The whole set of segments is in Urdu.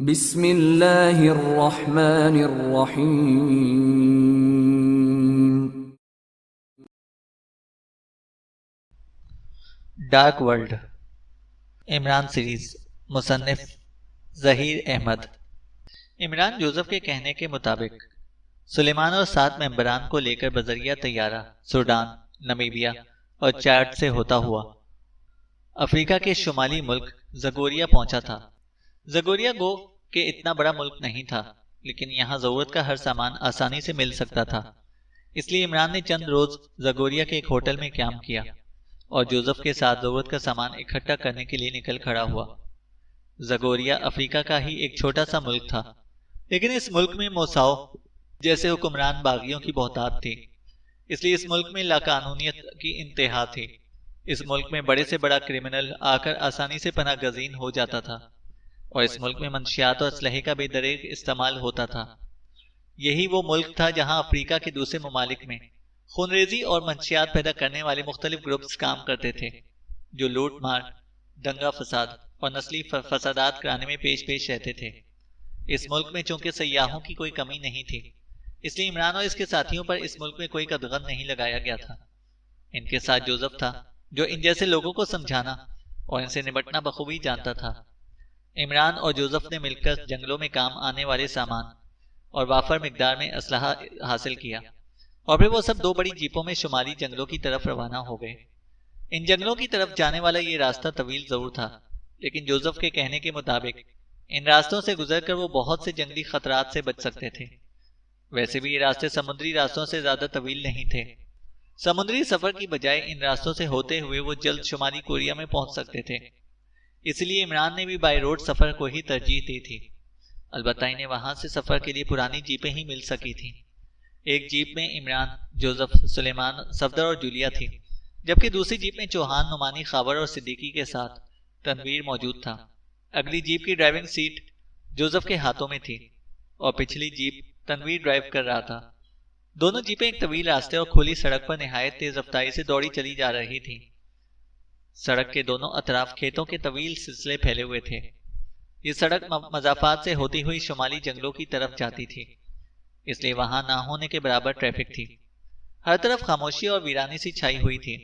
بسم اللہ الرحمن الرحیم۔ ڈارک ورلڈ عمران سیریز، مصنف ظہیر احمد۔ عمران جوزف کے کہنے کے مطابق سلیمان اور 7 ممبران کو لے کر بذریعہ طیارہ سوڈان، نمیبیا اور چاڈ سے ہوتا ہوا افریقہ کے شمالی ملک زگوریا پہنچا تھا۔ زگوریا گو کہ اتنا بڑا ملک نہیں تھا، لیکن یہاں ضرورت کا ہر سامان آسانی سے مل سکتا تھا۔ اس لیے عمران نے چند روز زگوریا کے ایک ہوٹل میں قیام کیا اور جوزف کے ساتھ ضرورت کا سامان اکٹھا کرنے کے لیے نکل کھڑا ہوا۔ زگوریا افریقہ کا ہی ایک چھوٹا سا ملک تھا، لیکن اس ملک میں موساؤ جیسے حکمران باغیوں کی بہتات تھی، اس لیے اس ملک میں لاقانونیت کی انتہا تھی۔ اس ملک میں بڑے سے بڑا کرمنل آ کر آسانی سے پناہ گزین ہو جاتا تھا، اور اس ملک میں منشیات اور اسلحے کا بے دریغ استعمال ہوتا تھا۔ یہی وہ ملک تھا جہاں افریقہ کے دوسرے ممالک میں خونریزی اور منشیات پیدا کرنے والے مختلف گروپس کام کرتے تھے، جو لوٹ مار، دنگا فساد اور نسلی فسادات کرانے میں پیش رہتے تھے۔ اس ملک میں چونکہ سیاحوں کی کوئی کمی نہیں تھی، اس لیے عمران اور اس کے ساتھیوں پر اس ملک میں کوئی قدغن نہیں لگایا گیا تھا۔ ان کے ساتھ جوزف تھا، جو ان جیسے لوگوں کو سمجھانا اور ان سے نمٹنا بخوبی جانتا تھا۔ عمران اور جوزف نے مل کر جنگلوں میں کام آنے والے سامان اور وافر مقدار میں اسلحہ حاصل کیا، اور پھر وہ سب 2 بڑی جیپوں میں شمالی جنگلوں کی طرف روانہ ہو گئے۔ ان جنگلوں کی طرف جانے والا یہ راستہ طویل ضرور تھا، لیکن جوزف کے کہنے کے مطابق ان راستوں سے گزر کر وہ بہت سے جنگلی خطرات سے بچ سکتے تھے۔ ویسے بھی یہ راستے سمندری راستوں سے زیادہ طویل نہیں تھے۔ سمندری سفر کی بجائے ان راستوں سے ہوتے ہوئے وہ جلد شمالی کوریا میں پہنچ سکتے تھے، اس لیے عمران نے بھی بائی روڈ سفر کو ہی ترجیح دی تھی۔ البتہ انہیں وہاں سے سفر کے لیے پرانی جیپیں ہی مل سکی تھیں۔ ایک جیپ میں عمران، جوزف، سلیمان، صفدر اور جولیا تھی، جبکہ دوسری جیپ میں چوہان، نعمانی، خاور اور صدیقی کے ساتھ تنویر موجود تھا۔ اگلی جیپ کی ڈرائیونگ سیٹ جوزف کے ہاتھوں میں تھی اور پچھلی جیپ تنویر ڈرائیو کر رہا تھا۔ دونوں جیپیں ایک طویل راستے اور کھلی سڑک پر نہایت تیز رفتاری سے دوڑی چلی جا رہی تھیں۔ سڑک کے دونوں اطراف کھیتوں کے طویل سلسلے پھیلے ہوئے تھے۔ یہ سڑک مضافات سے ہوتی ہوئی شمالی جنگلوں کی طرف جاتی تھی، اس لیے وہاں نہ ہونے کے برابر ٹریفک تھی۔ ہر طرف خاموشی اور ویرانی سی چھائی ہوئی تھی۔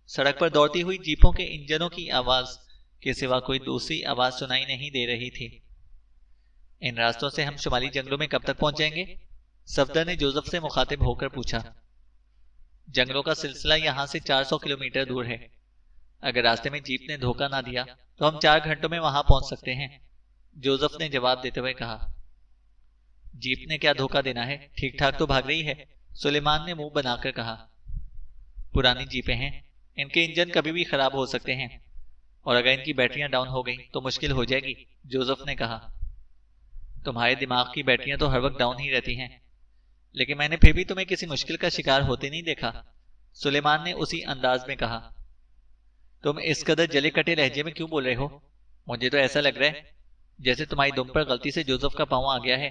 سڑک پر دوڑتی ہوئی جیپوں کے انجنوں کی آواز کے سوا کوئی دوسری آواز سنائی نہیں دے رہی تھی۔ ان راستوں سے ہم شمالی جنگلوں میں کب تک پہنچ جائیں گے؟ صفدر نے جوزف سے مخاطب ہو کر پوچھا۔ جنگلوں کا سلسلہ یہاں سے 400 کلومیٹر دور ہے۔ اگر راستے میں جیپ نے دھوکہ نہ دیا تو ہم 4 گھنٹوں میں وہاں پہنچ سکتے ہیں، جوزف نے جواب دیتے ہوئے کہا۔ جیپ نے کیا دھوکہ دینا ہے، ٹھیک ٹھاک تو بھاگ رہی ہے، سلیمان نے منہ بنا کر کہا۔ پرانی جیپیں ہیں، ان کے انجن کبھی بھی خراب ہو سکتے ہیں، اور اگر ان کی بیٹریاں ڈاؤن ہو گئیں تو مشکل ہو جائے گی، جوزف نے کہا۔ تمہارے دماغ کی بیٹریاں تو ہر وقت ڈاؤن ہی رہتی ہیں، لیکن میں نے پھر بھی تمہیں کسی مشکل کا شکار ہوتے نہیں دیکھا، سلیمان نے اسی انداز میں کہا۔ تم اس قدر جلے کٹے لہجے میں کیوں بول رہے ہو؟ مجھے تو ایسا لگ رہا ہے جیسے تمہاری دم پر غلطی سے جوزف کا پاؤں آ گیا ہے،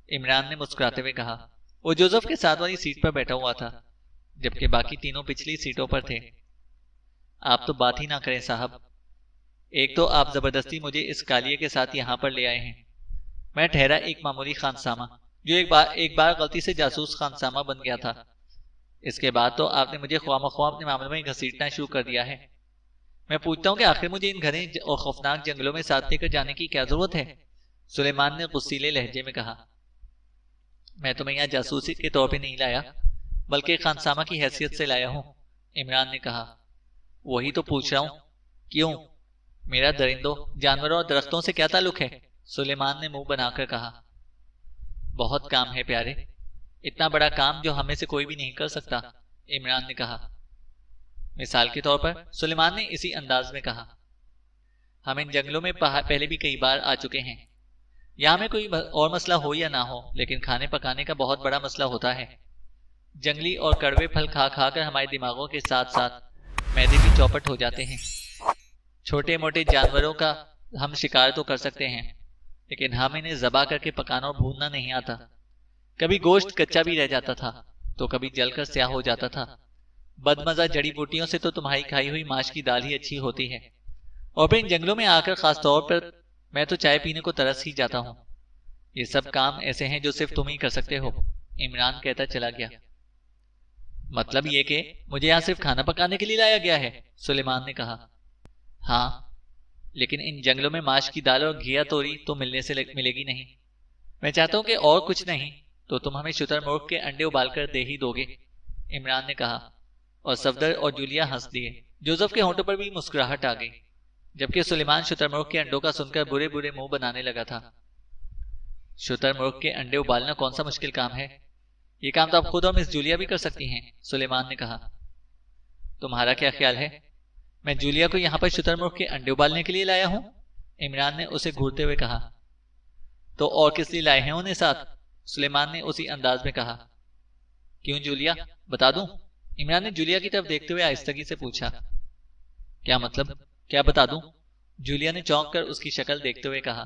عمران نے مسکراتے ہوئے کہا۔ وہ جوزف کے ساتھ والی سیٹ پر بیٹھا ہوا تھا، جبکہ باقی تینوں پچھلی سیٹوں پر تھے۔ آپ تو بات ہی نہ کریں صاحب، ایک تو آپ زبردستی مجھے اس کالیے کے ساتھ یہاں پر لے آئے ہیں۔ میں ٹھہرا ایک معمولی خانسامہ جو ایک بار غلطی سے جاسوس خانسامہ بن گیا تھا۔ اس کے بعد تو آپ نے مجھے خواہ مخواہ اپنے معاملے میں گھسیٹنا شروع کر دیا ہے۔ میں پوچھتا ہوں کہ آخر مجھے ان گھنے اور خوفناک جنگلوں میں ساتھ لے کر جانے کی کیا ضرورت ہے؟ سلیمان نے غصیلے لہجے میں کہا۔ میں تمہیں یہاں جاسوسی کے طور پہ نہیں لایا، بلکہ خانسامہ کی حیثیت سے لایا ہوں، عمران نے کہا۔ وہی تو پوچھ رہا ہوں، کیوں؟ میرا درندوں، جانوروں اور درختوں سے کیا تعلق ہے؟ سلیمان نے منہ بنا کر کہا۔ بہت کام ہے پیارے، اتنا بڑا کام جو ہمیں سے کوئی بھی نہیں کر سکتا، عمران نے کہا۔ مثال کے طور پر، سلیمان نے اسی انداز میں کہا، ہم ان جنگلوں میں پہلے بھی کئی بار آ چکے ہیں۔ یہاں میں کوئی اور مسئلہ ہو یا نہ ہو، لیکن کھانے پکانے کا بہت بڑا مسئلہ ہوتا ہے۔ جنگلی اور کڑوے پھل کھا کھا کر ہمارے دماغوں کے ساتھ ساتھ معدے بھی چوپٹ ہو جاتے ہیں۔ چھوٹے موٹے جانوروں کا ہم شکار تو کر سکتے ہیں، لیکن ہم انہیں ذبح کر کے پکانا اور بھوننا نہیں آتا۔ کبھی گوشت کچا بھی رہ جاتا تھا تو کبھی جل کر سیاہ ہو جاتا تھا۔ بدمزہ جڑی بوٹیوں سے تو تمہاری کھائی ہوئی ماش کی دال ہی اچھی ہوتی ہے، اور پھر ان جنگلوں میں آ کر خاص طور پر میں تو چائے پینے کو ترس ہی جاتا ہوں. یہ سب کام ایسے ہیں جو صرف تم ہی کر سکتے ہو. عمران کہتا چلا گیا. مطلب یہ کہ مجھے یہاں صرف کھانا پکانے کے لیے لایا گیا ہے؟ سلیمان نے کہا. ہاں، لیکن ان جنگلوں میں ماش کی دال اور گھیا توری تو ملنے سے ملے گی نہیں. میں چاہتا ہوں کہ اور کچھ نہیں تو تم ہمیں شتر مرغ کے انڈے ابال کر دے ہی دو گے، عمران نے کہا. اور صفدر اور جولیا ہنس دیے. جوزف کے ہونٹوں پر بھی مسکراہٹ آ گئی، جبکہ سلیمان شتر مرغ کے انڈوں کا سن کر برے برے منہ بنانے لگا تھا. شتر مرغ کے انڈے ابالنا کون سا مشکل کام ہے؟ یہ کام تو آپ خود اور مس جولیا بھی کر سکتی ہیں، سلیمان نے کہا. تمہارا کیا خیال ہے؟ میں جولیا کو یہاں پر شتر مرغ کے انڈے ابالنے کے لیے لایا ہوں؟ عمران نے اسے گھورتے ہوئے کہا. تو اور کس لیے لائے ہیں انہیں ساتھ؟ سلیمان نے اسی انداز میں کہا. کیوں جولیا، بتا دوں؟ عمران نے جولیا کی طرف دیکھتے ہوئے آہستگی سے پوچھا. کیا مطلب؟ کیا بتا دوں؟ جولیا نے چونک کر اس کی شکل دیکھتے ہوئے کہا.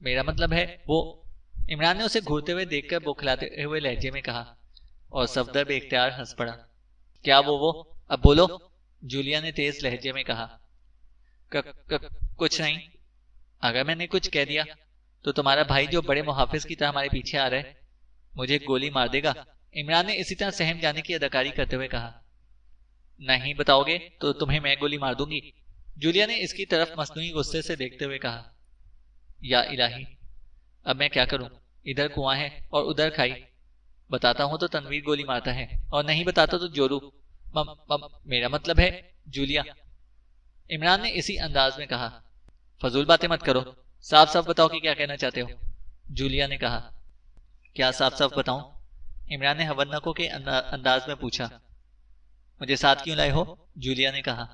میرا مطلب ہے وہ. عمران نے اسے گھورتے ہوئے دیکھ کر بوکھلاتے ہوئے لہجے میں کہا، اور صفدر بے اختیار ہنس پڑا. کیا وہ اب بولو، جولیا نے تیز لہجے میں کہا. کچھ نہیں. اگر میں نے کچھ کہہ دیا تو تمہارا بھائی جو بڑے محافظ کی طرح ہمارے پیچھے آ رہا ہے مجھے گولی مار دے گا، عمران نے اسی طرح سہم جانے کی اداکاری کرتے ہوئے کہا. نہیں بتاؤ گے تو تمہیں میں گولی مار دوں گی، جولیا نے اس کی طرف مصنوعی غصے سے دیکھتے ہوئے کہا. یا الہی، اب میں کیا کروں؟ ادھر کنواں ہے اور ادھر کھائی. بتاتا ہوں تو تنویر گولی مارتا ہے اور نہیں بتاتا تو جورو. میرا مطلب ہے جولیا، عمران نے اسی انداز میں کہا. فضول باتیں مت کرو، صاف صاف بتاؤ کہ کیا کہنا چاہتے ہو، جولیا نے کہا. کیا صاف صاف بتاؤں؟ عمران نے ہونکوں کے انداز میں پوچھا. مجھے ساتھ کیوں لائے ہو؟ جولیا نے کہا.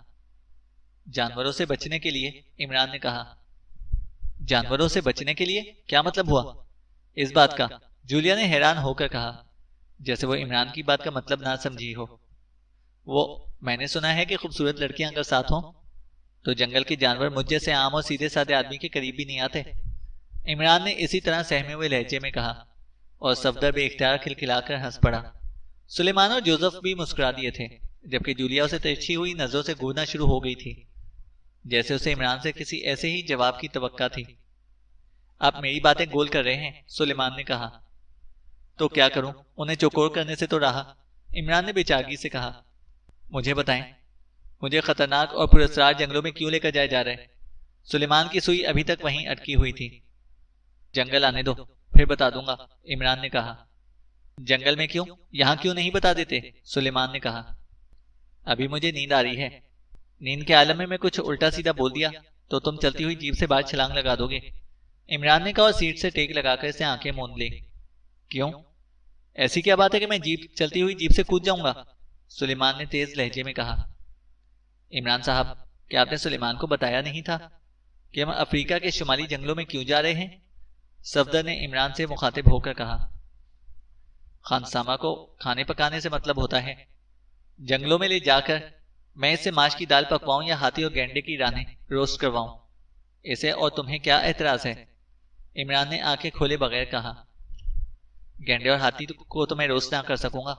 جانوروں سے بچنے کے لیے، عمران نے کہا. جانوروں سے بچنے کے لیے؟ کیا مطلب ہوا اس بات کا؟ جولیا نے حیران ہو کر کہا، جیسے وہ عمران کی بات کا مطلب نہ سمجھی ہو. میں نے سنا ہے کہ خوبصورت لڑکیاں اگر ساتھ ہوں تو جنگل کے جانور مجھ جیسے عام اور سیدھے سادے آدمی کے قریب بھی نہیں آتے، عمران نے اسی طرح سہمے ہوئے لہجے میں کہا. اور صفدر بے اختیار کھلکھلا کر ہنس پڑا. سلیمان اور جوزف بھی مسکرا دیے تھے، جبکہ جولیا اسے ترچھی ہوئی نظروں سے گھورنا شروع ہو گئی تھی، جیسے اسے عمران سے کسی ایسے ہی جواب کی توقع تھی. آپ میری باتیں گول کر رہے ہیں، سلیمان نے کہا. تو کیا کروں؟ انہیں چوکور کرنے سے تو رہا، عمران نے بے چارگی سے کہا. مجھے بتائیں، مجھے خطرناک اور پراسرار جنگلوں میں کیوں لے کر جائے جا رہے ہیں؟ سلیمان کی سوئی ابھی تک وہیں اٹکی ہوئی تھی. جنگل آنے دو، پھر بتا دوں گا، عمران نے کہا. جنگل میں کیوں؟ یہاں کیوں نہیں بتا دیتے؟ سلیمان نے کہا. ابھی مجھے نیند آ رہی ہے. نیند کے عالم میں کچھ الٹا سیدھا بول دیا تو تم چلتی ہوئی جیپ سے باہر چھلانگ لگا دو گے، عمران نے کہا اور سیٹ سے ٹیک لگا کر اسے آنکھیں موند لی. کیوں؟ ایسی کیا بات ہے کہ میں چلتی ہوئی جیپ سے کود جاؤں گا؟ سلیمان نے تیز لہجے میں کہا. عمران صاحب، کیا آپ نے سلیمان کو بتایا نہیں تھا کہ ہم افریقہ کے شمالی جنگلوں میں کیوں جا رہے ہیں؟ صفدر نے عمران سے مخاطب ہو کر کہا. خانسامہ کو کھانے پکانے سے مطلب ہوتا ہے. جنگلوں میں لے جا کر میں اس سے ماش کی دال پکواؤں یا ہاتھی اور گینڈے کی رانیں روسٹ کرواؤں، اسے اور تمہیں کیا اعتراض ہے؟ عمران نے آنکھیں کھولے بغیر کہا. گینڈے اور ہاتھی کو تو میں روسٹ نہ کر سکوں گا،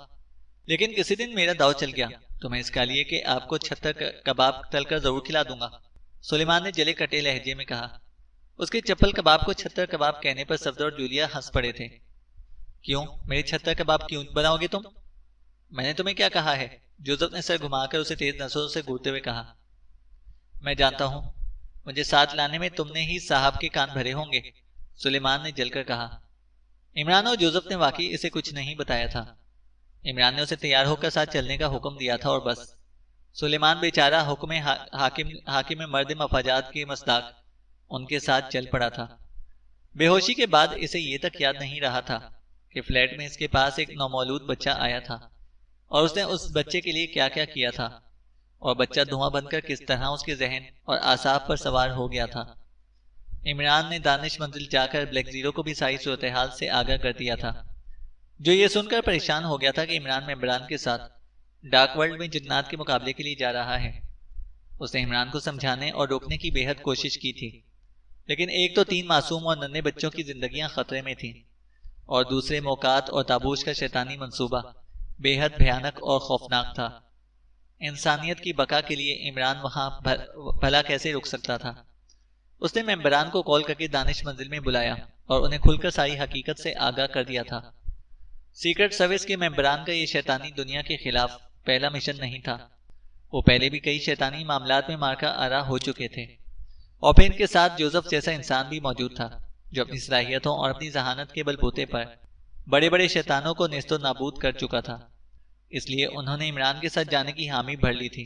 لیکن کسی دن میرا داؤ چل گیا تو میں اس کا لیے کہ آپ کو چھتر کباب تل کر ضرور کھلا دوں گا، سلیمان نے جلے کٹے لہجے میں کہا. اس کے چپل کباب کو چھتر کباب کہنے پر صفدر اور جولیا ہنس پڑے تھے. کیوں؟ میرے چھتر کباب کیوں بناؤ گے تم؟ میں نے تمہیں کیا کہا ہے؟ جوزف نے سر گھما کر اسے تیز نظروں سے گھورتے ہوئے کہا. میں جانتا ہوں، مجھے ساتھ لانے میں تم نے ہی صاحب کے کان بھرے ہوں گے، سلیمان نے جل کر کہا. عمران اور جوزف نے واقعی اسے کچھ نہیں بتایا تھا. عمران نے اسے تیار ہو کر ساتھ چلنے کا حکم دیا تھا اور بس. سلیمان بیچارہ حکم حاکم مرد مفاجات کے مصداق ان کے ساتھ چل پڑا تھا. بے ہوشی کے بعد اسے یہ تک یاد نہیں رہا تھا کہ فلیٹ میں اس کے پاس ایک نومولود بچہ آیا تھا اور اس نے اس بچے کے لیے کیا کیا کیا تھا، اور بچہ دھواں بن کر کس طرح اس کے ذہن اور اعصاب پر سوار ہو گیا تھا. عمران نے دانش منزل جا کر بلیک زیرو کو بھی ساری صورتحال سے آگاہ کر دیا تھا، جو یہ سن کر پریشان ہو گیا تھا کہ عمران ممبران کے ساتھ ڈارک ورلڈ میں جنات کے مقابلے کے لیے جا رہا ہے. اس نے عمران کو سمجھانے اور روکنے کی بے حد کوشش کی تھی، لیکن ایک تو 3 معصوم اور ننھے بچوں کی زندگیاں خطرے میں تھیں، اور دوسرے موقعات اور تابوش کا شیطانی منصوبہ بے حد بھیانک اور خوفناک تھا. انسانیت کی بقا کے لیے عمران وہاں بھلا کیسے رک سکتا تھا؟ اس نے ممبران کو کال کر کے دانش منزل میں بلایا اور انہیں کھل کر ساری حقیقت سے آگاہ کر دیا تھا۔ سیکرٹ سروس کے ممبران کا یہ شیطانی دنیا کے خلاف پہلا مشن نہیں تھا۔ وہ پہلے بھی کئی شیطانی معاملات میں مارکا آرا ہو چکے تھے، اور پھر ان کے ساتھ جوزف جیسا انسان بھی موجود تھا جو اپنی صلاحیتوں اور اپنی ذہانت کے بلبوتے پر بڑے بڑے شیطانوں کو نیست و نابود کر چکا تھا۔ اس لیے انہوں نے عمران کے ساتھ جانے کی حامی بھر لی تھی۔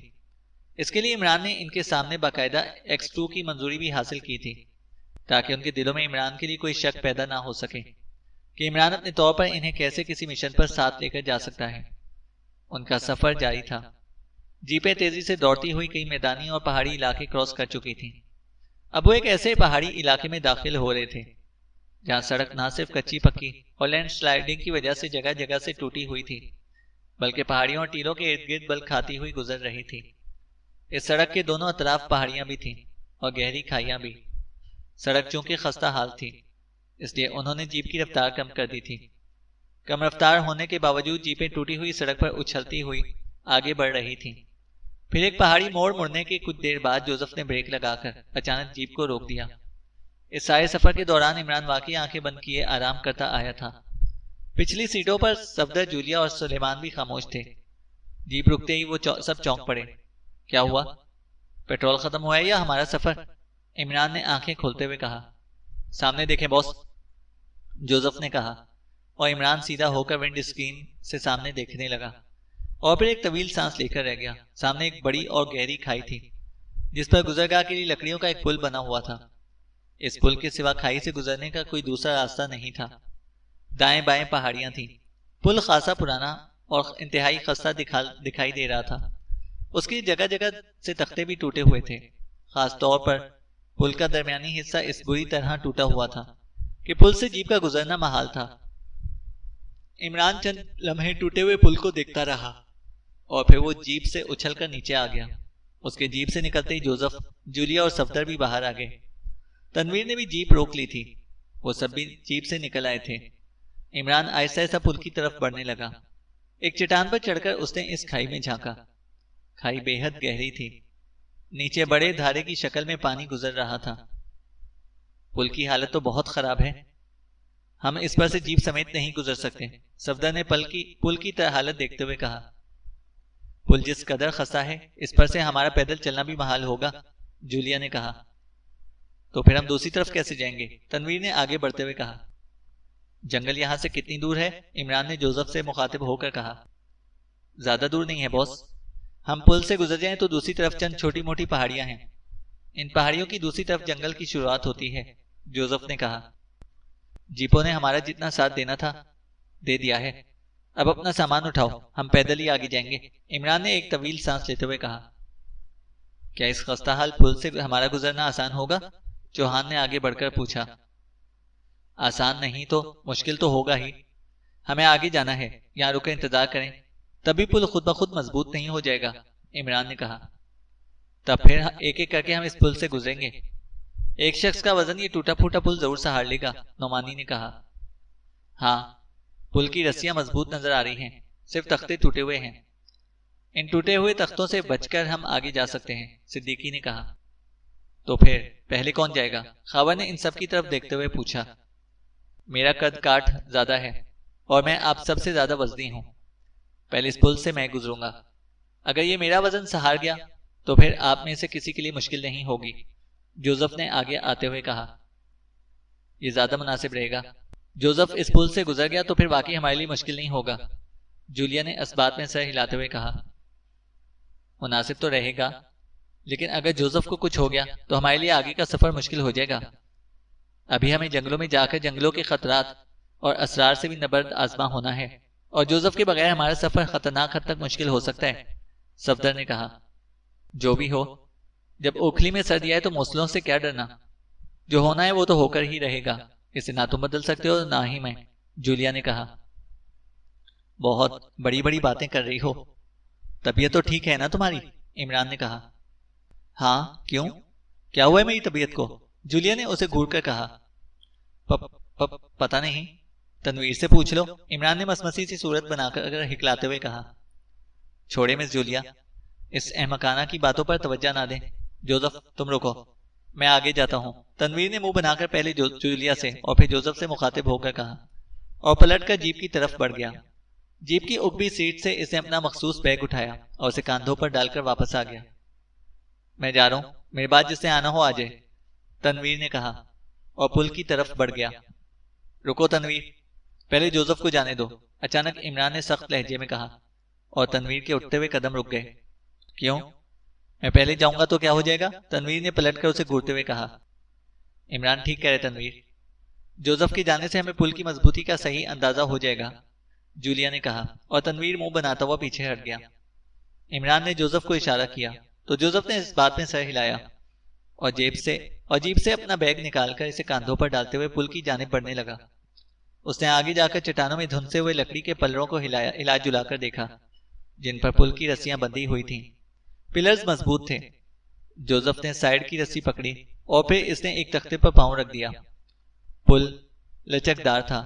اس کے لیے عمران نے ان کے سامنے باقاعدہ X2 کی منظوری بھی حاصل کی تھی، تاکہ ان کے دلوں میں عمران کے لیے کوئی شک پیدا نہ ہو سکے کہ عمران اپنے طور پر انہیں کیسے کسی مشن پر ساتھ لے کر جا سکتا ہے۔ ان کا سفر جاری تھا۔ جیپیں تیزی سے دوڑتی ہوئی کئی میدانی اور پہاڑی علاقے کراس کر چکی تھیں۔ اب وہ ایک ایسے پہاڑی علاقے میں داخل ہو رہے تھے جہاں سڑک نہ صرف کچی پکی اور لینڈ سلائیڈنگ کی وجہ سے جگہ جگہ سے ٹوٹی ہوئی تھی، بلکہ پہاڑیوں اور ٹیلوں کے ارد گرد بل کھاتی ہوئی گزر رہی تھی۔ اس سڑک کے دونوں اطراف پہاڑیاں بھی تھیں اور گہری کھائیاں بھی۔ سڑک چونکہ خستہ حال تھی، اس لیے انہوں نے جیپ کی رفتار کم کر دی تھی۔ کم رفتار ہونے کے باوجود جیپیں ٹوٹی ہوئی سڑک پر اچھلتی ہوئی آگے بڑھ رہی تھیں۔ پھر ایک پہاڑی موڑ مڑنے کے کچھ دیر بعد جوزف نے بریک لگا کر اچانک جیپ کو روک دیا۔ اس سارے سفر کے دوران عمران واقعی آنکھیں بند کیے آرام کرتا آیا تھا۔ پچھلی سیٹوں پر صفدر، جولیا اور سلیمان بھی خاموش تھے۔ جیپ رکتے ہی وہ سب چونک پڑے۔ کیا ہوا؟ پیٹرول ختم ہوا ہے یا ہمارا سفر؟ عمران نے آنکھیں کھولتے ہوئے کہا۔ سامنے دیکھیں باس، جوزف نے کہا، اور عمران سیدھا ہو کر ونڈ اسکرین سے سامنے دیکھنے لگا، اور پھر ایک طویل سانس لے کر رہ گیا۔ سامنے ایک بڑی اور گہری کھائی تھی جس پر گزرگاہ کے لیے لکڑیوں کا ایک پل بنا ہوا تھا۔ اس پل کے سوا کھائی سے گزرنے کا کوئی دوسرا راستہ نہیں تھا۔ دائیں بائیں پہاڑیاں تھیں۔ پل خاصا پرانا اور انتہائی خستہ دکھائی دے رہا تھا۔ اس کی جگہ جگہ سے تختے بھی ٹوٹے ہوئے تھے۔ خاص طور پر پل کا درمیانی حصہ اس بری طرح ٹوٹا ہوا تھا کہ پل سے جیپ کا گزرنا محال تھا۔ عمران چند لمحے ٹوٹے ہوئے پل کو دیکھتا رہا اور پھر وہ جیپ سے اچھل کر نیچے آ گیا۔ اس کے جیپ سے نکلتے ہی جوزف، جولیا اور صفدر بھی باہر آ گئے۔ تنویر نے بھی جیپ روک لی تھی۔ وہ سب بھی جیپ سے نکل آئے تھے۔ عمران آہستہ آہستہ پل کی طرف بڑھنے لگا۔ ایک چٹان پر چڑھ کر اس نے اس کھائی میں جھانکا۔ کھائی بے حد گہری تھی۔ نیچے بڑے دھارے کی شکل میں پانی گزر رہا تھا۔ پل کی حالت تو بہت خراب ہے، ہم اس پر سے جیپ سمیت نہیں گزر سکتے، صفدر نے پل کی حالت دیکھتے ہوئے کہا۔ پل جس قدر خستہ ہے اس پر سے ہمارا پیدل چلنا بھی محال ہوگا، جولیا نے کہا۔ تو پھر ہم دوسری طرف کیسے جائیں گے؟ تنویر نے آگے بڑھتے ہوئے کہا۔ جنگل یہاں سے کتنی دور ہے؟ عمران نے جوزف سے مخاطب ہو کر کہا۔ زیادہ دور نہیں ہے باس، ہم پل سے گزر جائیں تو دوسری طرف چند چھوٹی موٹی پہاڑیاں ہیں۔ ان پہاڑیوں کی دوسری طرف جنگل کی شروعات ہوتی ہے، جوزف نے کہا۔ جیپوں نے ہمارا جتنا ساتھ دینا تھا دے دیا ہے، اب اپنا سامان اٹھاؤ، ہم پیدل ہی آگے جائیں گے، عمران نے ایک طویل سانس لیتے ہوئے کہا۔ کیا اس خستہ حال پل سے ہمارا گزرنا آسان ہوگا؟ چوہان نے آگے بڑھ کر پوچھا۔ آسان نہیں تو مشکل تو ہوگا ہی، ہمیں آگے جانا ہے، یہاں رک کر انتظار کریں، تبھی پل خود بخود مضبوط نہیں ہو جائے گا، عمران نے کہا۔ تب پھر ایک ایک کر کے ہم اس پل سے گزریں گے، ایک شخص کا وزن یہ ٹوٹا پھوٹا پل ضرور سہار لے گا، نعمانی نے کہا۔ ہاں، پل کی رسیاں مضبوط نظر آ رہی ہیں، صرف تختے ٹوٹے ہوئے ہیں، ان ٹوٹے ہوئے تختوں سے بچ کر ہم آگے جا سکتے ہیں، صدیقی نے کہا۔ تو پھر پہلے کون جائے گا؟ خاور نے ان سب کی طرف دیکھتے ہوئے پوچھا۔ میرا قد کاٹ زیادہ ہے اور میں آپ سب سے زیادہ وزنی ہوں، پہلے اس پل سے میں گزروں گا، اگر یہ میرا وزن سہار گیا تو پھر آپ میں سے کسی کے لیے مشکل نہیں ہوگی، جوزف نے آگے آتے ہوئے کہا۔ یہ زیادہ مناسب رہے گا، جوزف اس پل سے گزر گیا تو پھر واقعی ہمارے لیے مشکل نہیں ہوگا، جولیا نے اس بات میں سر ہلاتے ہوئے کہا۔ مناسب تو رہے گا، لیکن اگر جوزف کو کچھ ہو گیا تو ہمارے لیے آگے کا سفر مشکل ہو جائے گا۔ ابھی ہمیں جنگلوں میں جا کر جنگلوں کے خطرات اور اسرار سے بھی نبرد آزما ہونا ہے، اور جوزف کے بغیر ہمارا سفر خطرناک حد تک مشکل ہو سکتا ہے، صفدر نے کہا۔ جو بھی ہو، جب اوکھلی میں سر دیا ہے تو موصلوں سے کیا ڈرنا، جو ہونا ہے وہ تو ہو کر ہی رہے گا، اسے نہ تم بدل سکتے ہو نہ ہی میں، جولیا نے کہا۔ بہت بڑی بڑی باتیں کر رہی ہو، طبیعت تو ٹھیک ہے نا تمہاری؟ عمران نے کہا۔ ہاں، کیوں؟ کیا ہوا ہے میری طبیعت کو؟ جولیا نے اسے گھور کر کہا۔ پتہ نہیں، تنویر سے پوچھ لو، عمران نے مسمسی سی صورت بنا کر ہکلاتے ہوئے کہا۔ چھوڑے مس جولیا، اس احمقانہ کی باتوں پر توجہ نہ دیں، جوزف تم رکو، میں آگے جاتا ہوں، تنویر نے منہ بنا کر پہلے جولیا سے اور پھر جوزف سے مخاطب ہو کر کہا، اور پلٹ کر جیپ کی طرف بڑھ گیا۔ جیپ کی اگبی سیٹ سے اس نے اپنا مخصوص بیگ اٹھایا اور اسے کاندھوں پر ڈال کر واپس آ گیا۔ میں جا رہا ہوں، میرے بعد جس نے آنا ہو آ جائے، تنویر نے کہا اور پل کی طرف بڑھ گیا۔ رکو تنویر، پہلے جوزف کو جانے دو، اچانک عمران نے سخت لہجے میں کہا، اور تنویر کے اٹھتے ہوئے قدم رک گئے۔ کیوں؟ میں پہلے جاؤں گا تو کیا ہو جائے گا؟ تنویر نے پلٹ کر اسے گھورتے ہوئے کہا۔ عمران ٹھیک کہہ رہے تنویر، جوزف کے جانے سے ہمیں پل کی مضبوطی کا صحیح اندازہ ہو جائے گا، جولیا نے کہا، اور تنویر منہ بناتا ہوا پیچھے ہٹ گیا۔ عمران نے جوزف کو اشارہ کیا تو جوزف نے اس بات میں سر ہلایا اور جیب سے اپنا بیگ نکال کر اسے کاندھوں پر ڈالتے ہوئے پل کی جانب بڑھنے لگا۔ اس نے آگے جا کر چٹانوں میں دھنسے ہوئے لکڑی کے پلڑوں کو ہلا جلا کر دیکھا جن پر پل کی رسیاں بندھی ہوئی تھیں۔ پلرز مضبوط تھے۔ جوزف نے سائیڈ کی رسی پکڑی اور پھر اس نے ایک تختے پر پاؤں رکھ دیا۔ پل لچکدار تھا۔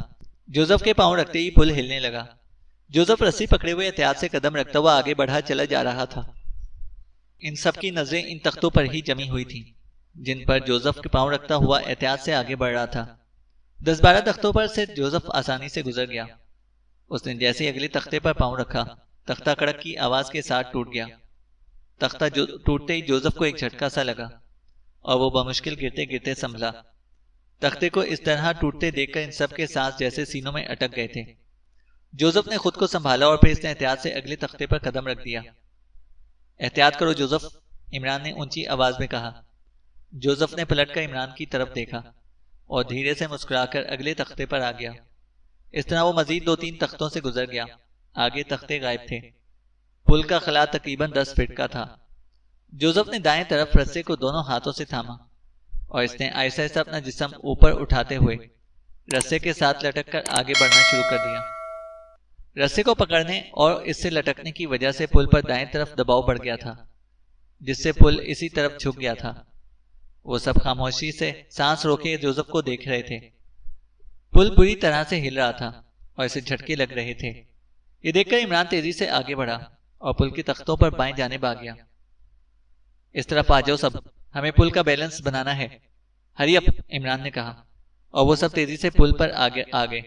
جوزف کے پاؤں رکھتے ہی پل ہلنے لگا۔ جوزف رسی پکڑے ہوئے احتیاط سے قدم رکھتا ہوا آگے بڑھا چلا جا رہا تھا۔ ان سب کی نظریں ان تختوں پر ہی جمی ہوئی تھیں جن پر جوزف کے پاؤں رکھتا ہوا احتیاط سے آگے بڑھ رہا تھا۔ 10-12 تختوں پر سے جوزف آسانی سے گزر گیا۔ اس نے جیسے ہی اگلے تختے پر پاؤں رکھا، تختہ کڑک کی آواز کے ساتھ ٹوٹ گیا۔ تختہ ٹوٹتے ہی جوزف کو ایک جھٹکا سا لگا اور وہ بمشکل گرتے گرتے سنبھلا۔ تختے کو اس طرح ٹوٹتے دیکھ کر ان سب کے سانس جیسے سینوں میں اٹک گئے تھے۔ جوزف نے خود کو سنبھالا اور پھر اس نے احتیاط سے اگلے تختے پر قدم رکھ دیا۔ احتیاط کرو جوزف، عمران نے اونچی آواز میں کہا۔ جوزف نے پلٹ کر عمران کی طرف دیکھا اور دھیرے سے مسکرا کر اگلے تختے پر آ گیا۔ اس طرح وہ مزید 2-3 تختوں سے گزر گیا۔ آگے تختے غائب تھے۔ پل کا خلا تقریباً 10 فٹ کا تھا۔ جوزف نے دائیں طرف رسے کو دونوں ہاتھوں سے تھاما اور اس نے آہستہ آہستہ اپنا جسم اوپر اٹھاتے ہوئے رسے کے ساتھ لٹک کر آگے بڑھنا شروع کر دیا۔ رسے کو پکڑنے اور اس سے لٹکنے کی وجہ سے پل پر دائیں طرف دباؤ بڑھ گیا تھا جس سے پل اسی طرف جھک گیا تھا۔ وہ سب خاموشی سے سانس روکے جوزف کو دیکھ رہے تھے۔ پل بری طرح سے ہل رہا تھا اور اسے جھٹکے لگ رہے تھے۔ یہ دیکھ کر عمران تیزی سے آگے بڑھا اور پل کی تختوں پر بائیں جانب آ گیا۔ اس طرف آ جاؤ سب، ہمیں پل کا بیلنس بنانا ہے۔ ہری اپ، عمران نے کہا، اور وہ سب تیزی سے پل پر آ گئے۔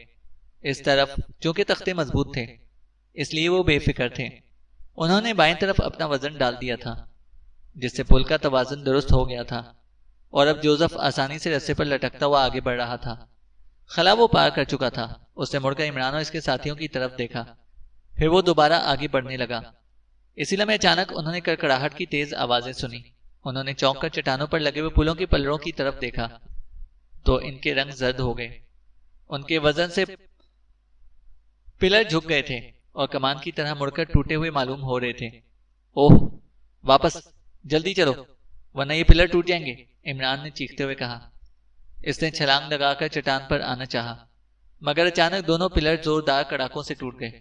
اس طرف چونکہ تختے مضبوط تھے اس لیے وہ بے فکر تھے۔ انہوں نے بائیں طرف اپنا وزن ڈال دیا تھا جس سے پل کا توازن درست ہو گیا تھا اور اب جوزف آسانی سے رسے پر لٹکتا ہوا آگے بڑھ رہا تھا۔ خلا وہ پار کر چکا تھا۔ اس نے مڑ کر عمران اور اس کے ساتھیوں کی طرف دیکھا، پھر وہ دوبارہ آگے بڑھنے لگا۔ اسی لمحے اچانک انہوں نے کڑکڑاہٹ کی تیز آوازیں سنی۔ انہوں نے چونک کر چٹانوں پر لگے ہوئے پلوں کی پلڑوں کی طرف دیکھا تو ان کے رنگ زرد ہو گئے۔ ان کے وزن سے پلر جھک گئے تھے اور کمان کی طرح مڑ کر ٹوٹے ہوئے معلوم ہو رہے تھے۔ اوہ، واپس جلدی چلو ورنہ یہ پلر ٹوٹ جائیں گے، عمران نے چیختے ہوئے کہا۔ اس نے چھلانگ لگا کر چٹان پر آنا چاہا مگر اچانک دونوں پلر زوردار کڑاکوں سے ٹوٹ گئے۔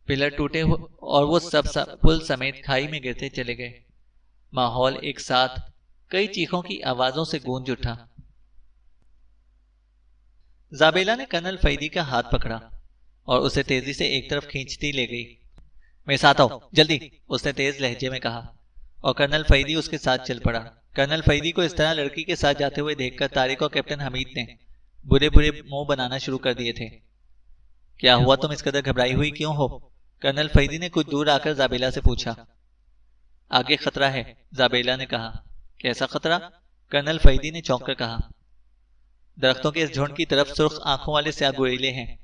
پلر ٹوٹے اور وہ سب پل سمیت کھائی میں گرتے چلے گئے۔ ماحول ایک ساتھ کئی چیخوں کی آوازوں سے گونج اٹھا۔ زابیلا نے کرنل فیدی کا ہاتھ پکڑا اور اسے تیزی سے ایک طرف کھینچتی لے گئی۔ میرے ساتھ آؤ جلدی، اس نے تیز لہجے میں کہا اور کرنل فیدی اس کے ساتھ چل پڑا۔ کرنل فیدی کو اس طرح لڑکی کے ساتھ جاتے ہوئے دیکھ کر طارق اور کیپٹن حمید نے برے برے منہ بنانا شروع کر دیے تھے۔ کیا ہوا، تم اس قدر گھبرائی ہوئی کیوں ہو؟ کرنل فیدی نے کچھ دور آ کر زابیلا سے پوچھا۔ آگے خطرہ ہے، زابیلا نے کہا۔ کیسا خطرہ؟ کرنل فیدی نے چونک کر کہا۔ درختوں کے اس جھنڈ کی طرف سرخ آنکھوں والے سیاہ گوریلے ہیں،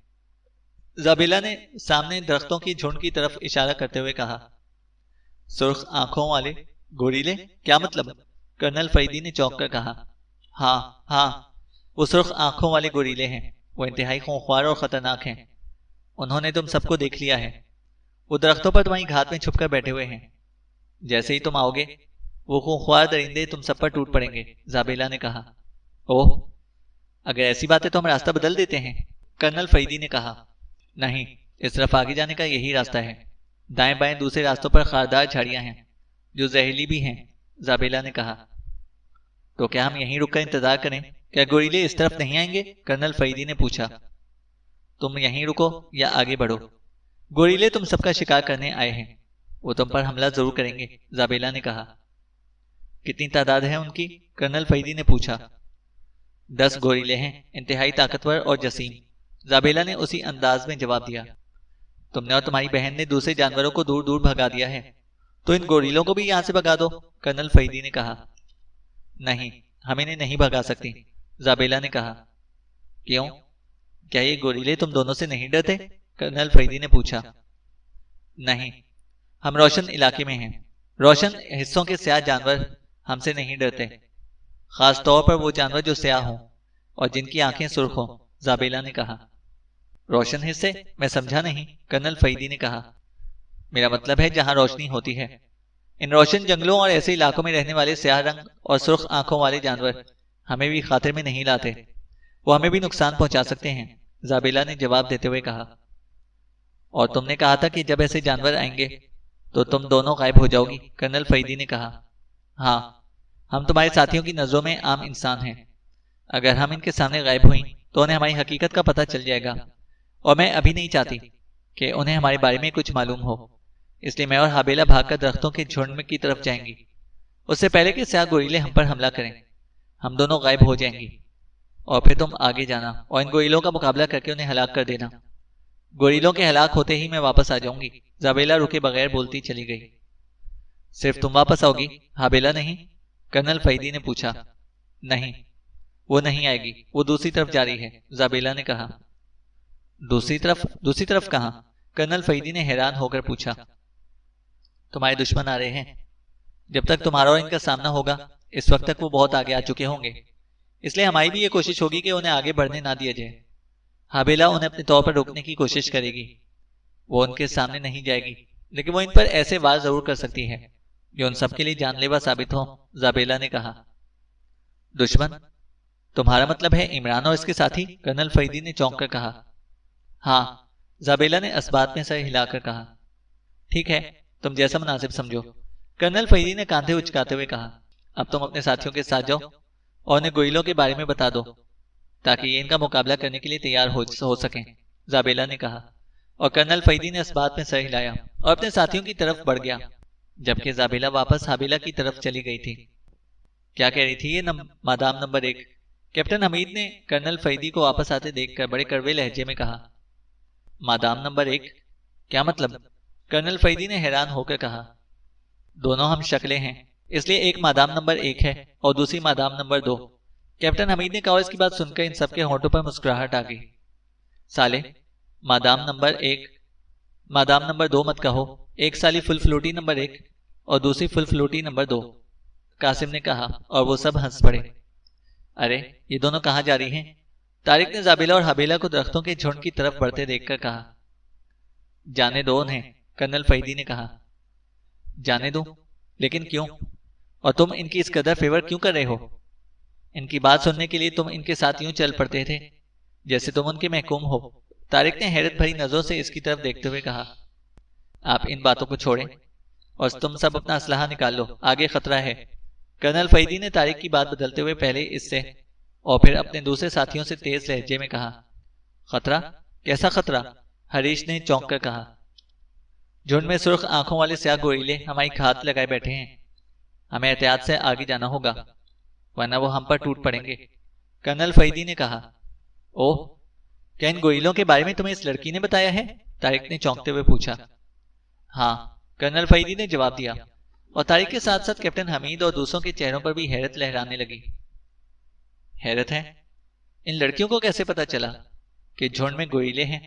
زابیلا نے سامنے درختوں کی جھنڈ کی طرف اشارہ کرتے ہوئے کہا۔ سرخ آنکھوں والے گوریلے؟ کیا مطلب؟ کرنل فیدی نے چونک کر کہا۔ ہاں، وہ سرخ آنکھوں والے گوریلے ہیں۔ وہ انتہائی خونخوار اور خطرناک ہیں۔ انہوں نے تم سب کو دیکھ لیا ہے۔ وہ درختوں پر تمہاری گھات میں چھپ کر بیٹھے ہوئے ہیں۔ جیسے ہی تم آؤ گے وہ خونخوار درندے تم سب پر ٹوٹ پڑیں گے، زابیلا نے کہا۔ اوہ، اگر ایسی بات ہے تو ہم راستہ بدل دیتے ہیں، کرنل فیدی نے کہا۔ نہیں، اس طرف آگے جانے کا یہی راستہ ہے۔ دائیں بائیں دوسرے راستوں پر خاردار جھاڑیاں ہیں جو زہریلی بھی ہیں، زابیلا نے کہا۔ تو کیا ہم یہیں رک کر انتظار کریں؟ کیا گوریلے اس طرف نہیں آئیں گے؟ کرنل فیدی نے پوچھا۔ تم یہیں رکو یا آگے بڑھو، گوریلے تم سب کا شکار کرنے آئے ہیں، وہ تم پر حملہ ضرور کریں گے، زابیلا نے کہا۔ کتنی تعداد ہے ان کی؟ کرنل فیدی نے پوچھا۔ 10 گوریلے ہیں، انتہائی طاقتور اور جسیم، زابیلا نے اسی انداز میں جواب دیا۔ تم نے اور تمہاری بہن نے دوسرے جانوروں کو دور دور بھگا دیا ہے، تو ان گوریلوں کو بھی یہاں سے بھگا دو، کرنل فیدی نے کہا۔ نہیں، ہم انہیں نہیں بھگا سکتی، زابیلا نے کہا۔ کیوں؟ کیا یہ گوریلے تم دونوں سے نہیں ڈرتے؟ کرنل فیدی نے پوچھا۔ نہیں، ہم روشن علاقے میں ہیں، روشن حصوں کے سیاہ جانور ہم سے نہیں ڈرتے، خاص طور پر وہ جانور جو سیاہ ہوں اور جن کی آنکھیں سرخ ہوں، زابیلا نے کہا۔ روشن حصے؟ میں سمجھا نہیں، کرنل فیدی نے کہا۔ میرا مطلب ہے جہاں روشنی ہوتی ہے۔ ان روشن جنگلوں اور ایسے علاقوں میں رہنے والے سیاہ رنگ اور سرخ آنکھوں والے جانور ہمیں بھی خاطر میں نہیں لاتے، وہ ہمیں بھی نقصان پہنچا سکتے ہیں، زابیلا نے جواب دیتے ہوئے کہا۔ اور تم نے کہا تھا کہ جب ایسے جانور آئیں گے تو تم دونوں غائب ہو جاؤ گی، کرنل فیدی نے کہا۔ ہاں، ہم تمہارے ساتھیوں کی نظروں میں عام انسان ہیں، اگر ہم ان کے سامنے غائب ہوئیں تو انہیں ہماری حقیقت کا پتہ چل جائے گا، اور میں ابھی نہیں چاہتی کہ انہیں ہمارے بارے میں کچھ معلوم ہو، اس لیے میں اور حابیلہ بھاگ کر درختوں کے جھنڈ کی طرف جائیں گی، اس سے پہلے کہ سیاہ گوریلے ہم پر حملہ کریں۔ ہم دونوں غائب ہو جائیں گی اور پھر تم آگے جانا اور ان گوریلوں کا مقابلہ کر کے انہیں ہلاک کر دینا۔ گوریلوں کے ہلاک ہوتے ہی میں واپس آ جاؤں گی، زابیلا رکے بغیر بولتی چلی گئی۔ صرف تم واپس آؤ گی، حابیلہ نہیں؟ کرنل فیدی نے پوچھا۔ نہیں، وہ نہیں آئے گی، وہ دوسری طرف جا رہی ہے، زابیلا نے کہا۔ دوسری طرف؟ دوسری طرف کہاں؟ کرنل فیدی نے حیران ہو کر پوچھا۔ تمہارے دشمن آ رہے ہیں، جب تک تمہارا اور ان کا سامنا ہوگا اس وقت تک وہ بہت آگے آ چکے ہوں گے، اس لیے ہماری بھی یہ کوشش ہوگی کہ انہیں آگے بڑھنے نہ دیا جائے۔ حابیلہ انہیں اپنے طور پر روکنے کی کوشش کرے گی، وہ ان کے سامنے نہیں جائے گی، لیکن وہ ان پر ایسے وار ضرور کر سکتی ہے جو ان سب کے لیے جان لیوا ثابت ہو، زابیلا نے کہا۔ دشمن؟ تمہارا مطلب ہے عمران اور اس کے ساتھی؟ کرنل فیدی نے چونک کر کہا۔ ہاں، زابیلا نے اسبات میں سر ہلا کر کہا۔ ٹھیک ہے، تم جیسا مناسب سمجھو، کرنل فیدی نے کاندھے اچکاتے ہوئے کہا۔ اب تم اپنے ساتھیوں کے ساتھ جاؤ اور انہیں گوریلوں کے بارے میں بتا دو تاکہ یہ ان کا مقابلہ کرنے کے لیے تیار ہو سکیں، زابیلا نے کہا، اور کرنل فیدی نے اسبات میں سر ہلایا اور اپنے ساتھیوں کی طرف بڑھ گیا، جبکہ زابیلا واپس حابیلہ کی طرف چلی گئی تھی۔ کیا کہہ رہی تھی یہ مادام نمبر 1؟ کیپٹن حمید نے کرنل فیدی کو واپس آتے دیکھ کر بڑے کڑوے لہجے میں کہا۔ Madam number 1؟ کیا مطلب؟ کرنل فیدی نے حیران ہو کر کہا۔ دونوں ہم شکلیں ہیں، اس لیے ایک مادام نمبر 1 ہے اور دوسری مادام نمبر 2، کیپٹن حمید نے کہا، اور اس کی بات سن کر ان سب کے ہونٹوں پر مسکراہٹ آ گئی۔ سالے، مادام نمبر 1، مادام نمبر 2 مت کہو، ایک سالی فل فلوٹی نمبر 1 اور دوسری فل فلوٹی نمبر 2، قاسم نے کہا، اور وہ سب ہنس پڑے۔ ارے یہ دونوں کہاں جا رہی ہیں؟ طارق نے زابیلا اور حابیلہ کو درختوں کے جھنڈ کی طرف بڑھتے دیکھ کر کہا۔ جانے دو انہیں، کرنل فیدی نے کہا۔ جانے دو؟ لیکن کیوں؟ اور تم ان کی اس قدر فیور کیوں کر رہے ہو؟ ان کی بات سننے کے لیے تم ان کے ساتھ یوں چل پڑتے تھے جیسے تم ان کے محکوم ہو، طارق نے حیرت بھری نظروں سے اس کی طرف دیکھتے ہوئے کہا۔ آپ ان باتوں کو چھوڑیں اور تم سب اپنا اسلحہ نکال لو، آگے خطرہ ہے، کرنل فیدی نے طارق کی بات بدلتے ہوئے پہلے اس سے اور پھر اپنے دوسرے ساتھیوں سے تیز لہجے میں کہا۔ خطرہ؟ کیسا خطرہ؟ ہریش نے چونک کر کہا۔ جھنڈ میں سرخ آنکھوں والے سیاہ گوریلے ہماری گھات لگائے بیٹھے ہیں، ہمیں احتیاط سے آگے جانا ہوگا ورنہ وہ ہم پر ٹوٹ پڑیں گے، کرنل فیدی نے کہا۔ اوہ، کیا ان گوریلوں کے بارے میں تمہیں اس لڑکی نے بتایا ہے؟ طارق نے چونکتے ہوئے پوچھا۔ ہاں، کرنل فیدی نے جواب دیا، اور طارق کے ساتھ ساتھ کیپٹن حمید اور دوسروں کے چہروں پر بھی حیرت لہرانے لگی۔ حیرت ہے؟ ان لڑکیوں کو کیسے پتا چلا کہ جھنڈ میں گوریلے ہیں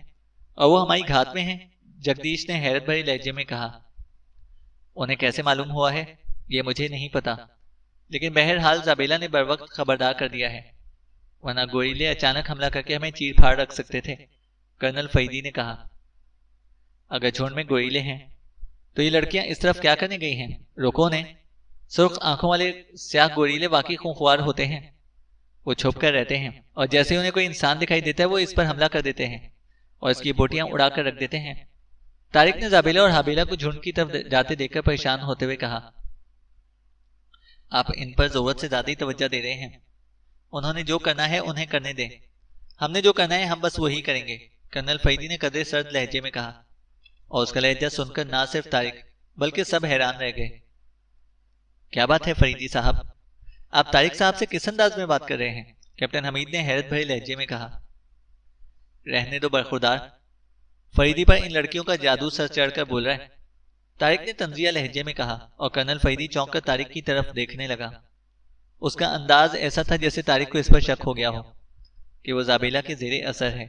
اور وہ ہماری گھات میں ہیں؟ جگدیش نے حیرت بھری لہجے میں کہا۔ انہیں کیسے معلوم ہوا ہے یہ مجھے نہیں پتا، لیکن بہرحال زابیلا نے بروقت خبردار کر دیا ہے، ورنہ گوریلے اچانک حملہ کر کے ہمیں چیر پھاڑ رکھ سکتے تھے، کرنل فیدی نے کہا۔ اگر جھنڈ میں گوریلے ہیں تو یہ لڑکیاں اس طرف کیا کرنے گئی ہیں؟ روکو نے، سرخ آنکھوں والے سیاہ گوریلے واقعی خونخوار ہوتے ہیں، وہ چھپ کر رہتے ہیں اور جیسے ہی انہیں کوئی انسان دکھائی دیتا ہے وہ اس پر حملہ کر دیتے ہیں اور اس کی بوٹیاں اڑا کر رکھ دیتے ہیں۔ طارق نے زابیلا اور حابیلہ کو جھنڈ کی طرف جاتے دیکھ کر پریشان ہوتے ہوئے کہا۔ آپ ان پر ضرورت سے زیادہ ہی توجہ دے رہے ہیں، انہوں نے جو کرنا ہے انہیں کرنے دیں، ہم نے جو کرنا ہے ہم بس وہی کریں گے، کرنل فیدی نے قدرے سرد لہجے میں کہا، اور اس کا لہجہ سن کر نہ صرف طارق بلکہ سب حیران رہ گئے۔ کیا بات ہے فریدی صاحب، آپ طارق صاحب سے کس انداز میں بات کر رہے ہیں؟ کیپٹن حمید نے حیرت بھرے لہجے میں کہا۔ رہنے دو برخوردار، فریدی پر ان لڑکیوں کا جادو سر چڑھ کر بول رہا ہے، طارق نے طنزیہ لہجے میں کہا، اور کرنل فریدی چونک کر طارق کی طرف دیکھنے لگا۔ اس کا انداز ایسا تھا جیسے طارق کو اس پر شک ہو گیا ہو کہ وہ زابیلا کے زیر اثر ہے۔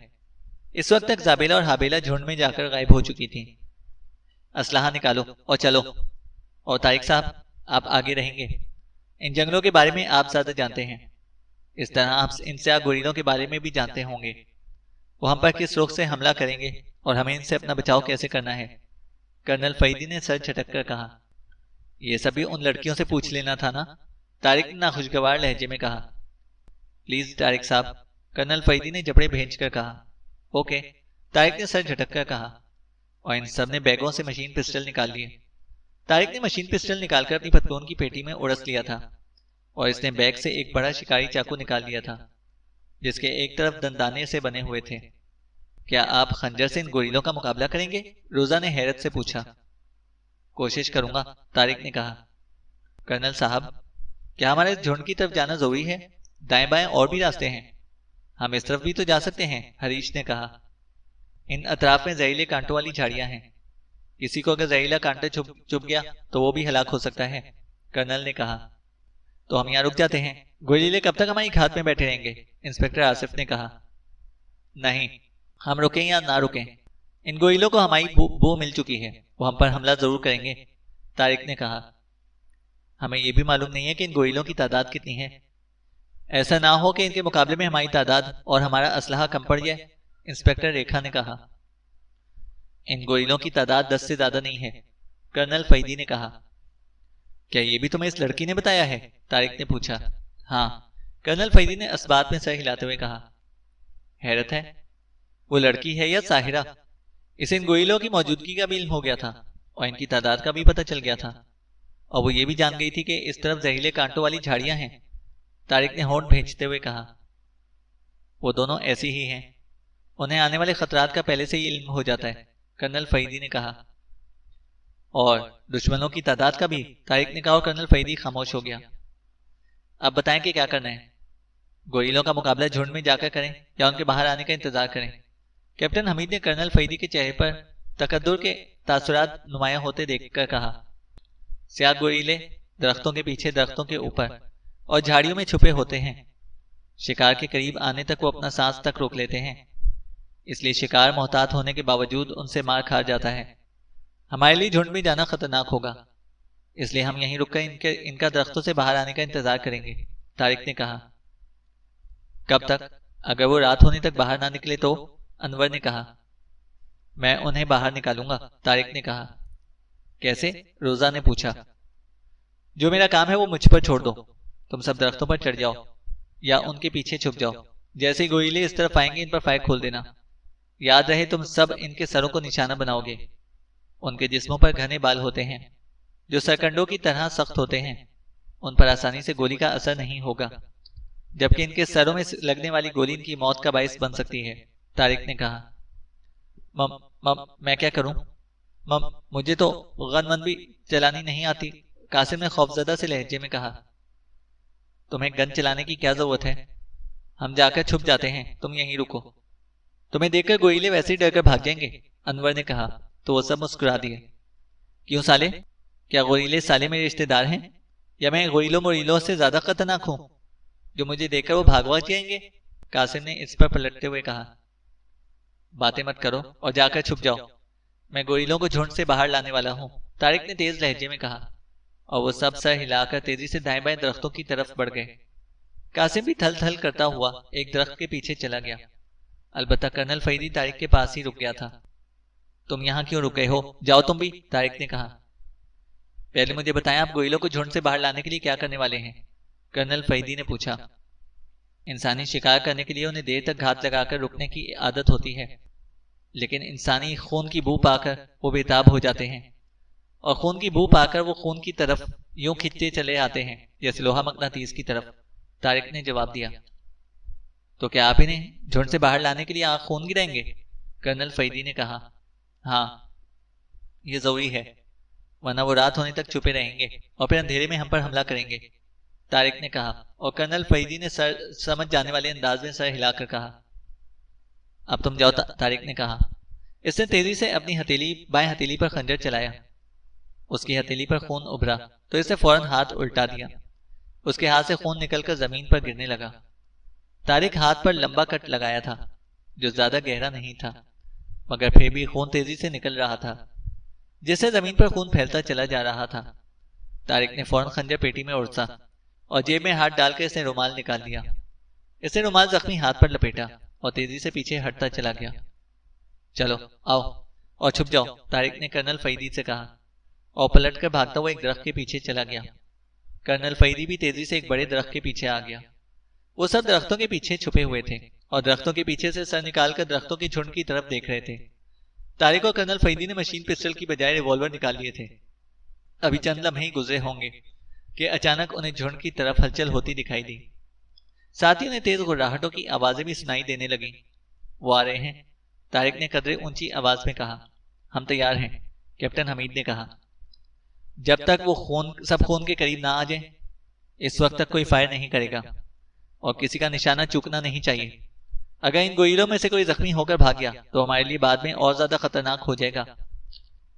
اس وقت تک زابیلا اور حابیلا جھنڈ میں جا کر غائب ہو چکی تھیں۔ اسلحہ نکالو اور چلو، اور طارق صاحب آپ آگے رہیں گے، ان جنگلوں کے بارے میں آپ زیادہ جانتے ہیں، اس طرح آپ ان سیاہ گوریلوں کے بارے میں بھی جانتے ہوں گے، وہ ہم پر کس رخ سے حملہ کریں گے اور ہمیں ان سے اپنا بچاؤ کیسے کرنا ہے۔ کرنل فریدی نے سر جھٹک کر کہا۔ یہ سب بھی ان لڑکیوں سے پوچھ لینا تھا نا، طارق نے ناخوشگوار لہجے میں کہا۔ پلیز طارق صاحب، کرنل فریدی نے جبڑے بھینچ کر کہا۔ اوکے، طارق نے سر جھٹک کر کہا، اور ان سب نے بیگوں سے مشین پسٹل نکال لیے۔ طارق نے مشین پسٹل نکال کر اپنی پتلون کی پیٹی میں اڑس لیا تھا، اور اس نے بیگ سے ایک بڑا شکاری چاقو نکال لیا تھا جس کے ایک طرف دندانے سے بنے ہوئے تھے۔ کیا آپ خنجر سے ان گوریلوں کا مقابلہ کریں گے؟ روزا نے حیرت سے پوچھا۔ کوشش کروں گا، طارق نے کہا۔ کرنل صاحب، کیا ہمارے جھنڈ کی طرف جانا ضروری ہے؟ دائیں بائیں اور بھی راستے ہیں، ہم اس طرف بھی تو جا سکتے ہیں، ہریش نے کہا۔ ان اطراف میں زہریلے کانٹوں والی جھاڑیاں ہیں، کسی کو اگر زہریلا کانٹا چبھ گیا تو وہ بھی ہلاک ہو سکتا ہے، کرنل نے کہا۔ تو ہم یہاں رک جاتے ہیں، گوریلے کب تک ہماری گھات میں بیٹھے رہیں گے؟ انسپکٹر آصف نے کہا۔ نہیں، ہم رکیں یا نہ رکیں، ان گوریلوں کو ہماری بو مل چکی ہے، وہ ہم پر حملہ ضرور کریں گے، طارق نے کہا۔ ہمیں یہ بھی معلوم نہیں ہے کہ ان گوریلوں کی تعداد کتنی ہے، ایسا نہ ہو کہ ان کے مقابلے میں ہماری تعداد اور ہمارا اسلحہ کم پڑ جائے، انسپکٹر ریکھا نے کہا۔ ان گوریلوں کی تعداد 10 سے زیادہ نہیں ہے، کرنل فریدی نے کہا۔ کیا یہ بھی تمہیں اس لڑکی نے بتایا ہے؟ طارق نے پوچھا۔ ہاں، کرنل فریدی نے اسبات میں سر ہلاتے ہوئے کہا۔ حیرت ہے، وہ لڑکی ہے یا ساحرہ؟ اسے ان گوریلوں کی موجودگی کا بھی علم ہو گیا تھا اور ان کی تعداد کا بھی پتہ چل گیا تھا، اور وہ یہ بھی جان گئی تھی کہ اس طرف زہریلے کانٹوں والی جھاڑیاں ہیں، طارق نے ہونٹ بھینچتے ہوئے کہا۔ وہ دونوں ایسی ہی ہیں، انہیں آنے والے خطرات کا پہلے سے ہی علم ہو جاتا ہے، کرنل فریدی نے کہا۔ اور دشمنوں کی تعداد کا بھی، طارق نے کہا، اور کرنل فریدی خاموش ہو گیا۔ اب بتائیں کہ کیا کرنا ہے، گوریلوں کا مقابلہ جھنڈ میں جا کر کریں یا ان کے باہر آنے کا انتظار کریں؟ کیپٹن حمید نے کرنل فریدی کے چہرے پر تقدر کے تاثرات نمایاں ہوتے دیکھ کر کہا۔ سیاہ گوریلے درختوں کے پیچھے، درختوں کے اوپر اور جھاڑیوں میں چھپے ہوتے ہیں، شکار کے قریب آنے تک وہ اپنا سانس تک روک لیتے ہیں، اس لیے شکار محتاط ہونے کے باوجود ان سے مار کھا جاتا ہے۔ ہمارے لیے جھنڈ میں جانا خطرناک ہوگا، اس لیے ہم یہیں رک کر ان کا درختوں سے باہر آنے کا انتظار کریں گے، طارق نے کہا۔ کب تک؟ اگر وہ رات ہونے تک باہر نہ نکلے تو؟ انور نے کہا۔ میں انہیں باہر نکالوں گا، طارق نے کہا۔ کیسے؟ روزا نے پوچھا۔ جو میرا کام ہے وہ مجھ پر چھوڑ دو، تم سب درختوں پر چڑھ جاؤ یا ان کے پیچھے چھپ جاؤ، جیسے ہی گوریلے اس طرف آئیں گے ان پر فائر کھول دینا، یاد رہے تم سب ان کے سروں کو نشانہ بناؤ گے۔ ان کے جسموں پر گھنے بال ہوتے ہیں جو سرکنڈوں کی طرح سخت ہوتے ہیں، ان پر آسانی سے گولی کا اثر نہیں ہوگا، جبکہ ان کے سروں میں لگنے والی گولی ان کی موت کا باعث بن سکتی ہے، طارق نے کہا۔ میں کیا کروں؟ مجھے تو غن ون بھی چلانی نہیں آتی، قاسم نے خوفزدہ سے لہجے میں کہا۔ تمہیں گن چلانے کی کیا ضرورت ہے؟ ہم جا کر چھپ جاتے ہیں، تم یہیں رکو، تمہیں دیکھ کر گوریلے ویسے ہی ڈر کر بھاگ جائیں گے، انور نے کہا، تو وہ سب مسکرا دیے۔ کیوں سالے؟ کیا گوریلے سالے میرے رشتے دار ہیں، یا میں گوریلوں سے زیادہ خطرناک ہوں جو مجھے دیکھ کر وہ بھاگ جائیں گے؟ قاسم نے اس پر پلٹتے ہوئے کہا۔ باتیں مت کرو اور جا کر چھپ جاؤ، میں گوریلوں کو جھنڈ سے باہر لانے والا ہوں، طارق نے تیز لہجے میں کہا، اور وہ سب سر ہلا کر تیزی سے دائیں بائیں درختوں کی طرف بڑھ گئے۔ قاسم بھی تھل تھل کرتا ہوا ایک درخت کے پیچھے چلا گیا، البتہ کرنل فریدی طارق کے پاس ہی رک گیا تھا۔ تم یہاں کیوں رک گئے ہو؟ جاؤ تم بھی، طارق نے کہا۔ پہلے مجھے بتائیں آپ گوریلوں کو جھنڈ سے باہر لانے کے لیے کیا کرنے والے ہیں؟ کرنل فریدی نے پوچھا۔ انسانی شکار کرنے کے لیے انہیں دیر تک گھات لگا کر رکنے کی عادت ہوتی ہے، لیکن انسانی خون کی بو پا کر وہ بےتاب ہو جاتے ہیں، اور خون کی بو پا کر وہ خون کی طرف یوں کھنچتے چلے آتے ہیں جیسے لوہا مقناطیس کی طرف، طارق نے جواب دیا۔ تو کیا آپ انہیں جھنڈ سے باہر لانے کے لیے خون گرائیں گے؟ کرنل فریدی نے کہا۔ ہاں، یہ ضروری ہے، ورنہ وہ رات ہونے تک چھپے رہیں گے اور پھر اندھیرے میں ہم پر حملہ کریں گے، طارق نے کہا، اور کرنل فریدی نے سمجھ جانے والے انداز میں سر ہلا کر کہا۔ اب تم جاؤ، طارق نے کہا۔ اس نے تیزی سے اپنی بائیں ہتھیلی پر خنجر چلایا۔ اس کی ہتھیلی پر خون ابھرا تو اس نے فوراً ہاتھ الٹا دیا۔ اس کے ہاتھ سے خون نکل کر زمین پر گرنے لگا۔ طارق ہاتھ پر لمبا کٹ لگایا تھا جو زیادہ گہرا نہیں تھا، مگر پھر بھی خون تیزی سے نکل رہا تھا، جس سے زمین پر خون پھیلتا چلا جا رہا تھا۔ طارق نے فوراً خنجر پیٹی میں اڑسا اور جیب میں ہاتھ ڈال کر اس نے رومال نکال لیا۔ اس نے رومال زخمی ہاتھ پر لپیٹا اور تیزی سے پیچھے ہٹتا چلا گیا۔ چلو آؤ اور چھپ جاؤ، طارق نے کرنل فریدی سے کہا، اور پلٹ کر بھاگتا ہوا ایک درخت کے پیچھے چلا گیا۔ کرنل فریدی بھی تیزی سے ایک بڑے درخت کے پیچھے آ گیا۔ وہ سب درختوں کے پیچھے چھپے ہوئے تھے اور درختوں کے پیچھے سے سر نکال کر درختوں کے جھنڈ کی طرف دیکھ رہے تھے۔ طارق اور کرنل فریدی نے مشین پسٹل کی بجائے ریوالور نکال لیے تھے۔ ابھی چند لمحے ہی گزرے ہوں گے کہ اچانک انہیں جھنڈ کی طرف ہلچل ہوتی دکھائی دی۔ ساتھ ہی انہیں تیز غراہٹوں کی آوازیں بھی سنائی دینے لگیں۔ وہ آ رہے ہیں، طارق نے قدرے اونچی آواز میں کہا۔ ہم تیار ہیں، کیپٹن حمید نے کہا۔ جب تک وہ سب خون کے قریب نہ آ جائیں، اس وقت تک کوئی فائر نہیں کرے گا اور کسی کا نشانہ چوکنا نہیں چاہیے۔ اگر ان گوئلوں میں سے کوئی زخمی ہو کر بھاگ گیا تو ہمارے لیے بعد میں اور زیادہ خطرناک ہو جائے گا۔